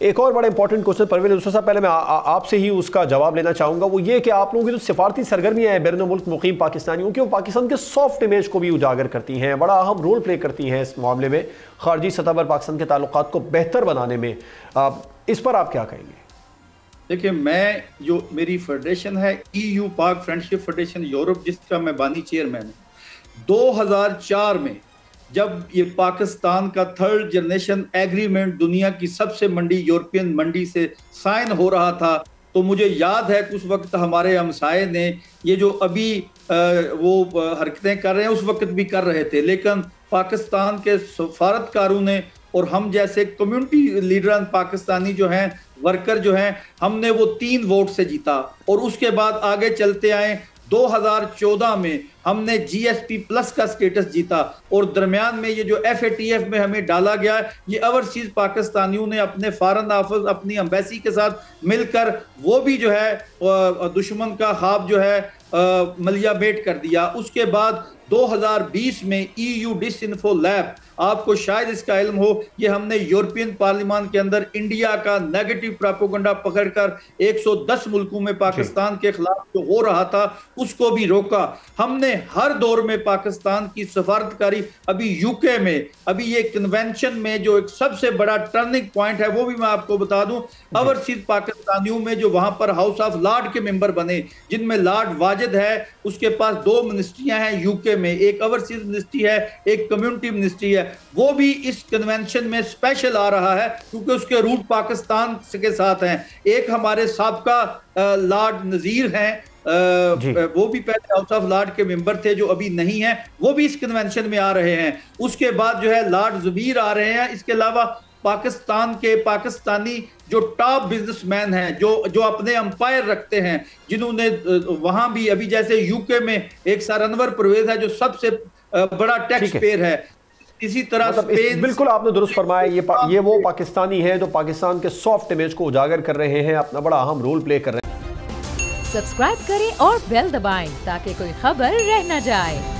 एक और बड़ा इंपॉर्टेंट क्वेश्चन परवेज उससे पहले मैं आपसे ही उसका जवाब लेना चाहूंगा, वो ये कि आप लोगों की जो सिफारती सरगर्मियां हैं बैरून मुल्क मुकीम पाकिस्तानियों की, वो पाकिस्तान के सॉफ्ट इमेज को भी उजागर करती हैं, बड़ा अहम रोल प्ले करती हैं इस मामले में, खारजी सतह पर पाकिस्तान के ताल्लुकात को बेहतर बनाने में। इस पर आप क्या कहेंगे? देखिए, मैं जो मेरी फेडरेशन है EU पाक फ्रेंडशिप फेडरेशन यूरोप, जिसका मैं बानी चेयरमैन हूँ, 2004 में जब ये पाकिस्तान का थर्ड जनरेशन एग्रीमेंट दुनिया की सबसे मंडी यूरोपियन मंडी से साइन हो रहा था, तो मुझे याद है कि उस वक्त हमारे हमसाये ने ये जो अभी वो हरकतें कर रहे हैं उस वक्त भी कर रहे थे, लेकिन पाकिस्तान के सफारतकारों ने और हम जैसे कम्युनिटी लीडर पाकिस्तानी जो हैं, वर्कर जो हैं, हमने वो 3 वोट से जीता और उसके बाद आगे चलते आए। 2014 में हमने GSP प्लस का स्टेटस जीता और दरमियान में ये जो FATF में हमें डाला गया, ये ओवरसीज पाकिस्तानियों ने अपने फॉरेन ऑफिस, अपनी एम्बेसी के साथ मिलकर वो भी जो है दुश्मन का ख्वाब जो है मलिया बेट कर दिया। उसके बाद 2020 में EU डिसइंफो लैब, आपको शायद इसका इल्म हो, ये हमने यूरोपियन पार्लियामेंट के अंदर इंडिया का नेगेटिव प्रोपेगेंडा पकड़कर 110 मुल्कों में पाकिस्तान के खिलाफ जो हो रहा था उसको भी रोका। हमने हर दौर में पाकिस्तान की सफारतकारी, अभी UK में अभी ये कन्वेंशन में जो एक सबसे बड़ा टर्निंग पॉइंट है वो भी मैं आपको बता दूं, ओवरसीज पाकिस्तानियों में जो वहां पर हाउस ऑफ लॉर्ड के मेंबर बने, जिनमें लॉर्ड वाजिद है, उसके पास 2 मिनिस्ट्रियां हैं UK में, एक ओवरसीज मिनिस्ट्री है, एक कम्युनिटी मिनिस्ट्री है, वो भी इस कन्वेंशन में स्पेशल आ रहा है क्योंकि उसके रूट पाकिस्तान के साथ हैं। एक हमारे साबका लॉर्ड नजीर हैं, वो भी पहले हाउस ऑफ लॉर्ड के मेंबर थे जो अभी नहीं है, वो भी इस कन्वेंशन में आ रहे हैं। उसके बाद जो है लॉर्ड जुबीर आ रहे हैं। इसके अलावा पाकिस्तान के पाकिस्तानी जो टॉप बिजनेसमैन हैं, जो अपने अंपायर रखते हैं, जिन्होंने वहां भी अभी जैसे UK में एक सर अनवर परवेज है जो सबसे बड़ा टैक्स पेयर है, इसी तरह मतलब बिल्कुल आपने दुरुस्त फरमाया, ये वो पाकिस्तानी हैं जो पाकिस्तान के सॉफ्ट इमेज को उजागर कर रहे हैं, अपना बड़ा अहम रोल प्ले कर रहे हैं। सब्सक्राइब करें और बेल दबाएं ताकि कोई खबर रह न जाए।